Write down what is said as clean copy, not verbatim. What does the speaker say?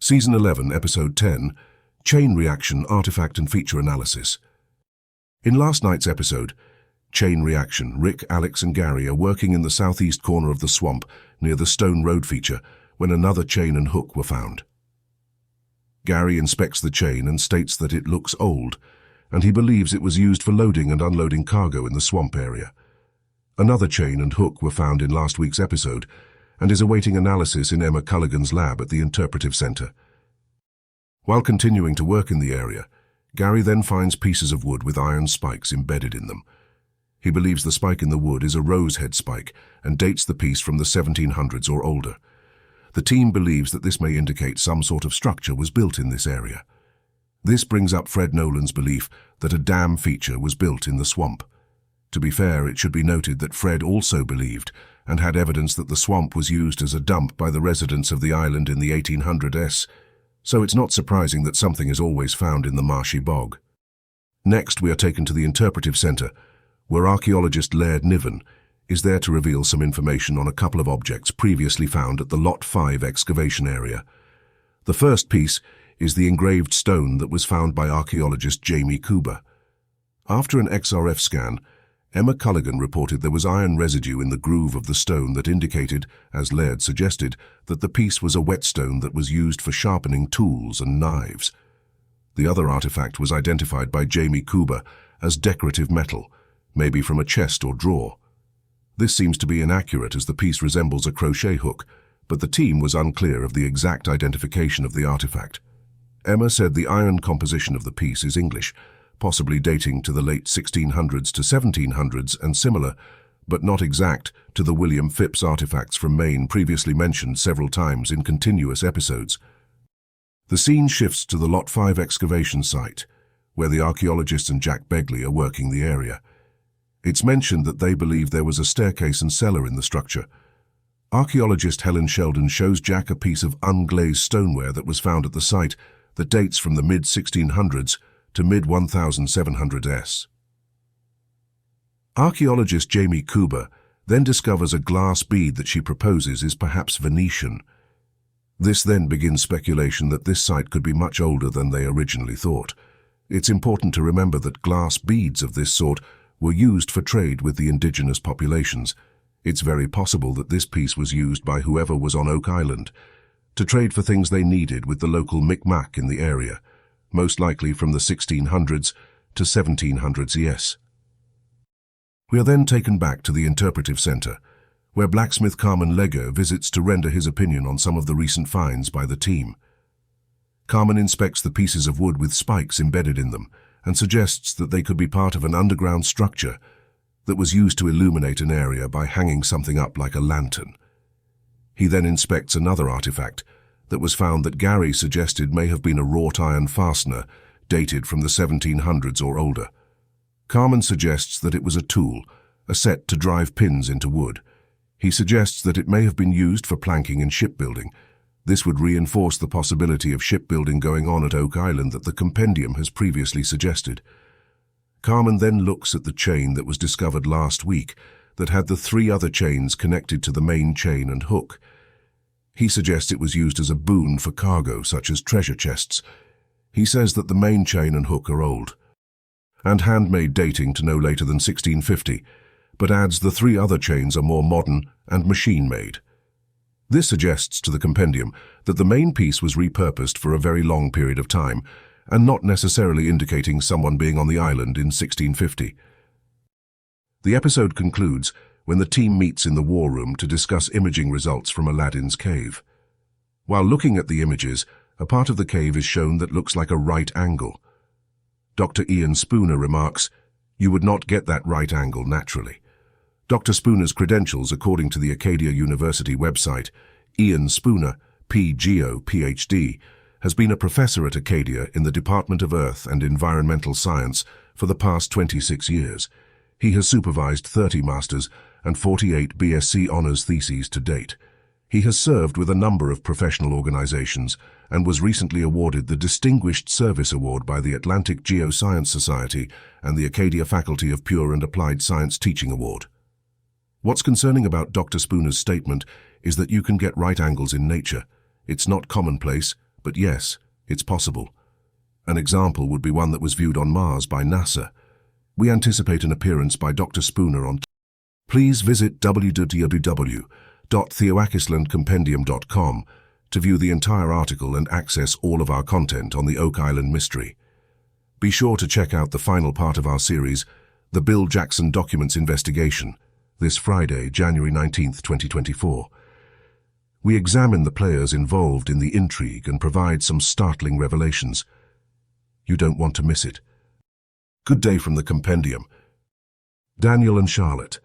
Season 11, Episode 10, Chain Reaction, Artifact and Feature Analysis. In last night's episode, Chain Reaction, Rick, Alex and Gary are working in the southeast corner of the swamp near the Stone Road feature when another chain and hook were found. Gary inspects the chain and states that it looks old, and he believes it was used for loading and unloading cargo in the swamp area. Another chain and hook were found in last week's episode and is awaiting analysis in Emma Culligan's lab at the Interpretive Center. While continuing to work in the area, Gary then finds pieces of wood with iron spikes embedded in them. He believes the spike in the wood is a rosehead spike and dates the piece from the 1700s or older. The team believes that this may indicate some sort of structure was built in this area. This brings up Fred Nolan's belief that a dam feature was built in the swamp. To be fair, it should be noted that Fred also believed and had evidence that the swamp was used as a dump by the residents of the island in the 1800s, so it's not surprising that something is always found in the marshy bog. Next, we are taken to the Interpretive Center, where archaeologist Laird Niven is there to reveal some information on a couple of objects previously found at the Lot 5 excavation area. The first piece is the engraved stone that was found by archaeologist Jamie Kuba. After an XRF scan, Emma Culligan reported there was iron residue in the groove of the stone that indicated, as Laird suggested, that the piece was a whetstone that was used for sharpening tools and knives. The other artifact was identified by Jamie Kuba as decorative metal, maybe from a chest or drawer. This seems to be inaccurate as the piece resembles a crochet hook, but the team was unclear of the exact identification of the artifact. Emma said the iron composition of the piece is English, possibly dating to the late 1600s to 1700s and similar, but not exact, to the William Phipps artifacts from Maine previously mentioned several times in continuous episodes. The scene shifts to the Lot 5 excavation site, where the archaeologists and Jack Begley are working the area. It's mentioned that they believe there was a staircase and cellar in the structure. Archaeologist Helen Sheldon shows Jack a piece of unglazed stoneware that was found at the site that dates from the mid-1600s to mid-1700s. Archaeologist Jamie Kuba then discovers a glass bead that she proposes is perhaps Venetian. This then begins speculation that this site could be much older than they originally thought. It's important to remember that glass beads of this sort were used for trade with the indigenous populations. It's very possible that this piece was used by whoever was on Oak Island to trade for things they needed with the local Micmac in the area, most likely from the 1600s to 1700s, yes. We are then taken back to the Interpretive Center, where Blacksmith Carmen Legger visits to render his opinion on some of the recent finds by the team. Carmen inspects the pieces of wood with spikes embedded in them and suggests that they could be part of an underground structure that was used to illuminate an area by hanging something up like a lantern. He then inspects another artifact that was found that Gary suggested may have been a wrought iron fastener dated from the 1700s or older. Carmen suggests that it was a tool, a set to drive pins into wood. He suggests that it may have been used for planking in shipbuilding. This would reinforce the possibility of shipbuilding going on at Oak Island that the compendium has previously suggested. Carmen then looks at the chain that was discovered last week that had the three other chains connected to the main chain and hook. He suggests it was used as a boon for cargo, such as treasure chests. He says that the main chain and hook are old, and handmade dating to no later than 1650, but adds the three other chains are more modern and machine-made. This suggests to the compendium that the main piece was repurposed for a very long period of time, and not necessarily indicating someone being on the island in 1650. The episode concludes when the team meets in the war room to discuss imaging results from Aladdin's cave. While looking at the images, a part of the cave is shown that looks like a right angle. Dr. Ian Spooner remarks, "You would not get that right angle naturally." Dr. Spooner's credentials, according to the Acadia University website, Ian Spooner, PGO, PhD, has been a professor at Acadia in the Department of Earth and Environmental Science for the past 26 years. He has supervised 30 master's and 48 BSc honors theses to date. He has served with a number of professional organizations and was recently awarded the Distinguished Service Award by the Atlantic Geoscience Society and the Acadia Faculty of Pure and Applied Science Teaching Award. What's concerning about Dr. Spooner's statement is that you can get right angles in nature. It's not commonplace, but yes, it's possible. An example would be one that was viewed on Mars by NASA. We anticipate an appearance by Dr. Spooner on. Please visit www.theoakislandcompendium.com to view the entire article and access all of our content on the Oak Island mystery. Be sure to check out the final part of our series, The Bill Jackson Documents Investigation, this Friday, January 19th, 2024. We examine the players involved in the intrigue and provide some startling revelations. You don't want to miss it. Good day from the Compendium. Daniel and Charlotte.